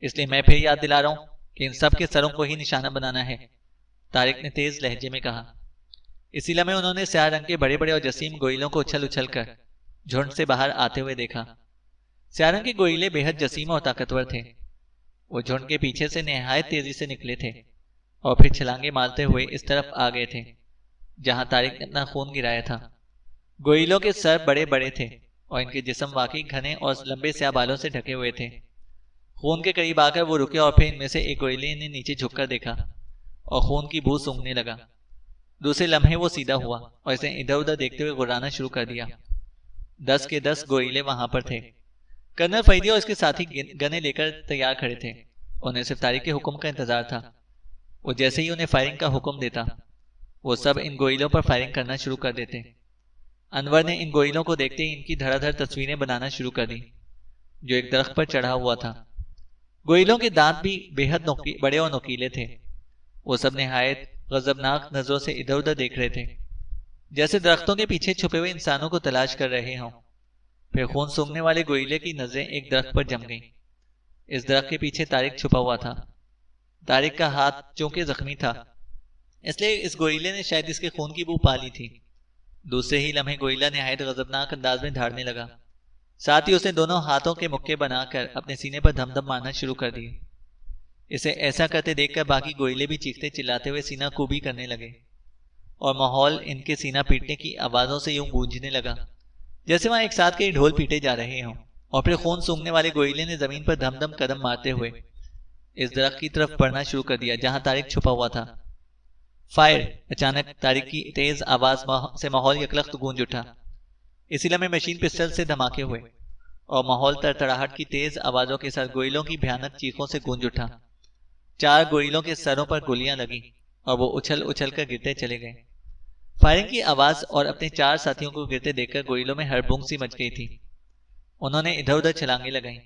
اس لیے میں پھر یاد دلا رہا ہوں کہ ان سب کے سروں کو ہی نشانہ بنانا ہے، طارق نے تیز لہجے میں کہا۔ اسی لمحے انہوں نے سیاہ رنگ کے بڑے بڑے اور جسیم گوئلوں کو اچھل اچھل کر جھنڈ سے باہر آتے ہوئے دیکھا۔ سیاہ رنگ کے گوئلے بے حد جسیم اور طاقتور تھے۔ وہ جھنڈ کے پیچھے سے نہایت تیزی سے نکلے تھے اور پھر چھلانگے مارتے ہوئے اس طرف آ گئے تھے جہاں طارق نے اپنا خون گرایا تھا۔ گوئلوں کے سر بڑے بڑے تھے اور ان کے جسم واقعی گھنے اور لمبے سیاہ بالوں سے ڈھکے ہوئے تھے۔ خون کے قریب آ کر وہ رکے اور پھر ان میں سے ایک گوئلے نے نیچے جھک کر دیکھا اور خون کی بو سونگھنے لگا۔ دوسرے لمحے وہ سیدھا ہوا اور اسے ادھر ادھر دیکھتے ہوئے غرانا شروع کر دیا۔ 10 کے 10 گوئلے وہاں پر تھے۔ کرنل فریدی اور اس کے ساتھی گنے لے کر تیار کھڑے تھے۔ انہیں صرف طارق کے حکم کا انتظار تھا۔ وہ جیسے ہی انہیں فائرنگ کا حکم دیتا، وہ سب ان گوئلوں پر فائرنگ کرنا شروع کر دیتے۔ انور نے ان گوئلوں کو دیکھتے ہی ان کی دھڑا دھڑ تصویریں بنانا شروع کر دی جو ایک درخت پر چڑھا ہوا تھا۔ گوئلوں کے دانت بھی بے حد بڑے اور نوکیلے تھے۔ وہ سب نہایت غضبناک نظروں سے ادھر ادھر دیکھ رہے تھے، جیسے درختوں کے پیچھے چھپے ہوئے انسانوں کو تلاش کر رہے ہوں۔ پھر خون سونگھنے والے گوئلے کی نظریں ایک درخت پر جم گئیں۔ اس درخت کے پیچھے طارق چھپا ہوا تھا۔ طارق کا ہاتھ چونکہ زخمی تھا، اس لیے اس گوئلے نے شاید اس کے خون کی بو پا لی تھی۔ دوسرے ہی لمحے گوئلہ نہایت غضبناک انداز میں دھاڑنے لگا۔ ساتھ ہی اس نے دونوں ہاتھوں کے مکے بنا کر اپنے سینے پر دھم دھم مارنا شروع کر دیے۔ اسے ایسا کرتے دیکھ کر باقی گوئلے بھی چیختے چلاتے ہوئے سینہ کوبی کرنے لگے اور ماحول ان کے سینہ پیٹنے کی آوازوں سے یوں گونجنے لگا جیسے وہاں ایک ساتھ کئی ڈھول پیٹے جا رہے ہوں۔ اور پھر خون سونگھنے والے گوئلے نے زمین پر دھم دھم قدم مارتے ہوئے اس درخت کی طرف بڑھنا شروع کر دیا جہاں طارق چھپا ہوا تھا۔ فائر! اچانک طارق کی تیز آواز سے ماحول یکلخت گونج اٹھا۔ اسی لمحے مشین پسٹل سے دھماکے ہوئے اور ماحول تڑتڑاہٹ کی تیز آوازوں کے ساتھ گوئلوں کی بھیانک چیخوں سے گونج اٹھا۔ 4 گوئلوں کے سروں پر گولیاں لگیں اور وہ اچھل اچھل کر گرتے چلے گئے۔ فائرنگ کی آواز اور اپنے 4 ساتھیوں کو گرتے دیکھ کر گوئلوں میں ہڑبنگ سی مچ گئی تھی۔ انہوں نے ادھر ادھر چھلانگیں لگائیں،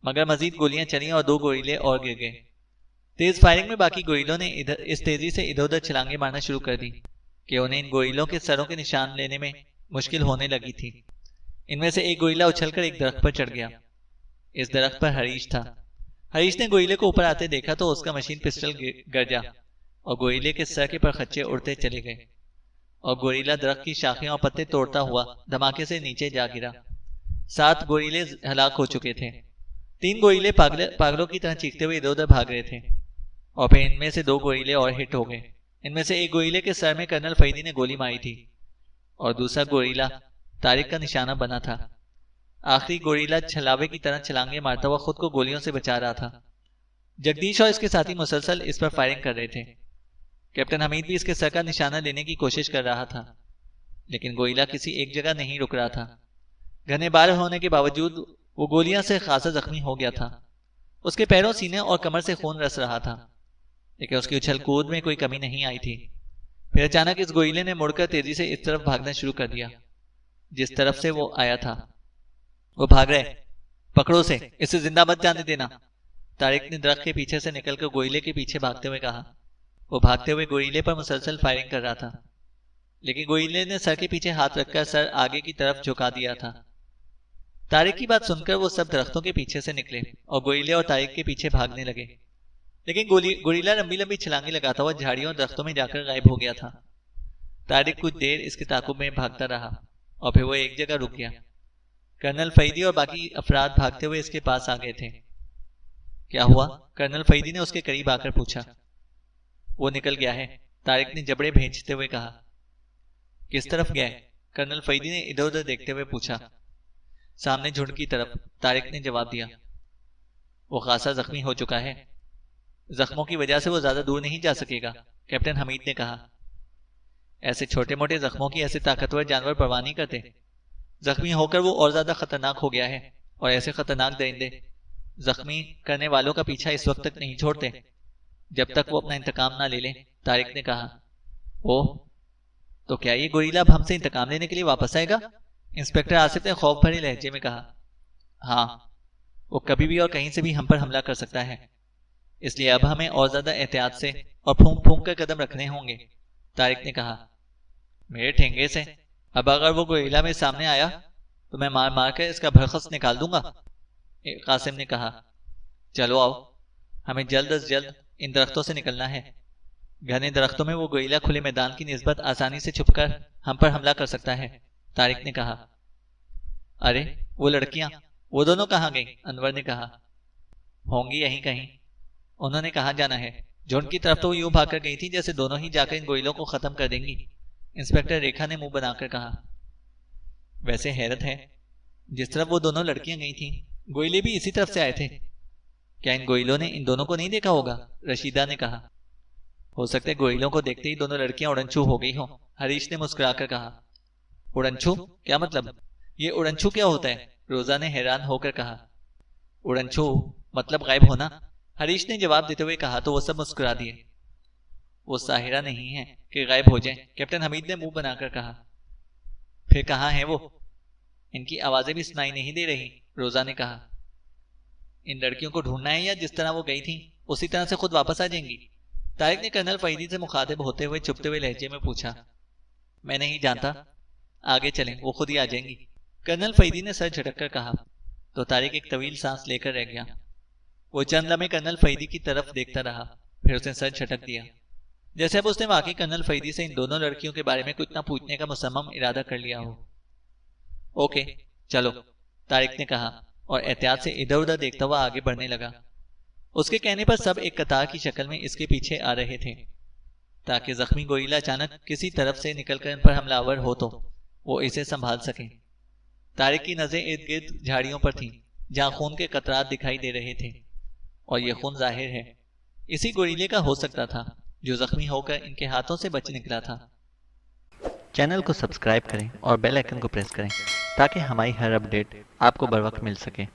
مگر مزید گولیاں چلیں اور 2 گوئلے اور گر گئے۔ تیز فائرنگ میں باقی گوئلوں نے اس تیزی سے ادھر ادھر چھلانگیں مارنا شروع کر دی کہ انہیں ان گوئلوں کے سروں کے نشان لینے میں مشکل ہونے لگی تھی۔ ان میں سے ایک گوئلہ اچھل کر ایک درخت پر چڑھ گیا۔ اس درخت پر ہریش تھا۔ ہریش نے گوئلے کو اوپر آتے دیکھا تو اس کا مشین پسٹل گرجا اور گوئلے کے سر کے پر خچے اڑتے چلے گئے اور گوریلا درخت کی شاخیں اور پتے توڑتا ہوا دھماکے سے نیچے جا گرا۔ 7 گوریلے ہلاک ہو چکے تھے۔ 3 گوریلے پاگلوں کی طرح چیختے ہوئے ادھر ادھر بھاگ رہے تھے اور پھر ان میں سے 2 گوریلے اور ہٹ ہو گئے۔ ان میں سے ایک گوریلے کے سر میں کرنل فریدی نے گولی ماری تھی اور دوسرا گوریلا طارق کا نشانہ بنا تھا۔ آخری گوریلا چھلاوے کی طرح چھلانگیں مارتا ہوا خود کو گولیوں سے بچا رہا تھا۔ جگدیش اور اس کے ساتھی مسلسل اس پر فائرنگ کر رہے تھے۔ کیپٹن حمید بھی اس کے سر کا نشانہ لینے کی کوشش کر رہا تھا، لیکن گوریلا کسی ایک جگہ نہیں رک رہا تھا۔ گھنے بار ہونے کے باوجود وہ گولیاں سے خاصا زخمی ہو گیا تھا۔ اس کے پیروں، سینے اور کمر سے خون رس رہا تھا، لیکن اس کی اچھل کود میں کوئی کمی نہیں آئی تھی۔ پھر اچانک اس گوریلے نے مڑ کر تیزی سے اس طرف بھاگنا شروع کر دیا جس طرف سے وہ آیا تھا۔ وہ بھاگ رہے، پکڑو اسے، اسے زندہ مت جانے دینا، طارق نے درخت کے پیچھے سے نکل کر گوریلے کے پیچھے بھاگتے ہوئے کہا۔ وہ بھاگتے ہوئے گوریلے پر مسلسل فائرنگ کر رہا تھا، لیکن گوریلے نے سر کے پیچھے ہاتھ رکھ کر سر آگے کی طرف جھکا دیا تھا۔ طارق کی بات سن کر وہ سب درختوں کے پیچھے سے نکلے اور گوریلے اور طارق کے پیچھے بھاگنے لگے، لیکن گوریلا لمبی لمبی چھلانگیں لگاتا ہوا جھاڑیوں اور درختوں میں جا کر غائب ہو گیا تھا۔ طارق کچھ دیر اس کے تعاقب میں بھاگتا رہا اور پھر وہ ایک جگہ رک گیا۔ کرنل فیدی اور باقی افراد بھاگتے ہوئے اس کے پاس آ گئے تھے۔ کیا ہوا؟ کرنل فیدی نے اس کے قریب آ کر پوچھا۔ وہ نکل گیا ہے، طارق نے جبڑے بھینچتے ہوئے کہا۔ کس طرف گیا ہے؟ کرنل فیدی نے ادھر ادھر دیکھتے ہوئے پوچھا۔ سامنے جھنڈ کی طرف، طارق نے جواب دیا۔ وہ خاصا زخمی ہو چکا ہے، زخموں کی وجہ سے وہ زیادہ دور نہیں جا سکے گا، کیپٹن حمید نے کہا۔ ایسے چھوٹے موٹے زخموں کی ایسے طاقتور جانور پرواہ نہیں کرتے، زخمی ہو کر وہ اور زیادہ خطرناک ہو گیا ہے، اور ایسے خطرناک درندے زخمی کرنے والوں کا پیچھا اس وقت تک نہیں چھوڑتے جب تک وہ اپنا انتقام نہ لے لیں، طارق نے کہا۔ اوہ، تو کیا یہ گوریلا اب ہم سے انتقام لینے کے لیے واپس آئے گا؟ انسپکٹر آصف نے خوف بھری لہجے میں کہا۔ ہاں، وہ کبھی بھی اور کہیں سے بھی ہم پر حملہ کر سکتا ہے، اس لیے اب ہمیں اور زیادہ احتیاط سے اور پھونک پھونک کر قدم رکھنے ہوں گے، طارق نے کہا۔ میرے ٹھینگے سے، اب اگر وہ گوریلا میرے سامنے آیا تو میں مار مار کر اس کا بھرخس نکال دوں گا، قاسم نے کہا۔ چلو آؤ، ہمیں جلد از جلد ان درختوں سے نکلنا ہے، گھنے درختوں میں وہ گوریلا کھلے میدان کی نسبت آسانی سے چھپ کر ہم پر حملہ کر سکتا ہے، طارق نے کہا۔ ارے وہ لڑکیاں، وہ دونوں کہاں گئیں؟ انور نے کہا۔ ہوں گی یہیں کہیں، انہوں نے کہاں جانا ہے؟ جھنڈ کی طرف تو وہ یوں بھاگ کر گئی تھی جیسے دونوں ہی جا کر ان گوریلوں کو ختم کر دیں گی، انسپکٹر ریکھا نے منہ بنا کر کہا۔ ویسے حیرت ہے، جس طرف وہ دونوں لڑکیاں گئی تھیں گوریلے بھی اسی طرف سے آئے تھے، کیا ان گوریلوں نے ان دونوں کو نہیں دیکھا ہوگا؟ رشیدہ نے کہا۔ ہو سکتا ہے گوریلوں کو دیکھتے ہی دونوں لڑکیاں اڑنچو ہو گئی ہوں، ہریش نے مسکرا کر کہا۔ اڑنچو؟ کیا مطلب؟ یہ اڑنچو کیا ہوتا ہے؟ روزہ نے حیران ہو کر کہا۔ اڑنچو مطلب غائب ہونا، ہریش نے جواب دیتے ہوئے کہا تو وہ سب مسکرا دیے۔ وہ ساحرہ نہیں ہے کہ غائب ہو جائیں، کیپٹن حمید نے منہ بنا کر کہا۔ پھر کہاں ہیں وہ؟ ان کی آوازیں بھی سنائی نہیں دے رہی، روزہ نے کہا۔ ان لڑکیوں کو ڈھونڈنا ہے یا جس طرح وہ گئی تھیں اسی طرح سے خود واپس آ جائیں گی؟ طارق نے کرنل فیدی سے مخاطب ہوتے ہوئے چھپتے ہوئے لہجے میں پوچھا۔ میں نہیں جانتا، آگے چلیں، وہ خود ہی آ جائیں گی، کرنل فیدی نے سر جھٹک کر کہا۔ تو طارق ایک طویل سانس لے کر رہ گیا۔ وہ چند لمحے کرنل فیدی کی طرف دیکھتا رہا، پھر اس نے سر جھٹک دیا، جیسے اب اس نے واقعی کرنل فیدی سے ان دونوں لڑکیوں کے بارے میں کچھ نہ پوچھنے کا مصمم ارادہ کر لیا ہو۔ اوکے چلو، طارق نے کہا اور احتیاط سے ادھر ادھر دیکھتا ہوا آگے بڑھنے لگا۔ اس کے کہنے پر سب ایک قطار کی شکل میں اس کے پیچھے آ رہے تھے تاکہ زخمی گوریلا اچانک کسی طرف سے نکل کر ان پر حملہ آور ہو تو وہ اسے سنبھال سکیں۔ طارق کی نظریں ارد گرد جھاڑیوں پر تھیں جہاں خون کے قطرات دکھائی دے رہے تھے، اور یہ خون ظاہر ہے اسی گوریلے کا ہو سکتا تھا جو زخمی ہو کر ان کے ہاتھوں سے بچ نکلا تھا۔ چینل کو سبسکرائب کریں اور بیل آئیکن کو پریس کریں تاکہ ہماری ہر اپڈیٹ آپ کو بر وقت مل سکے۔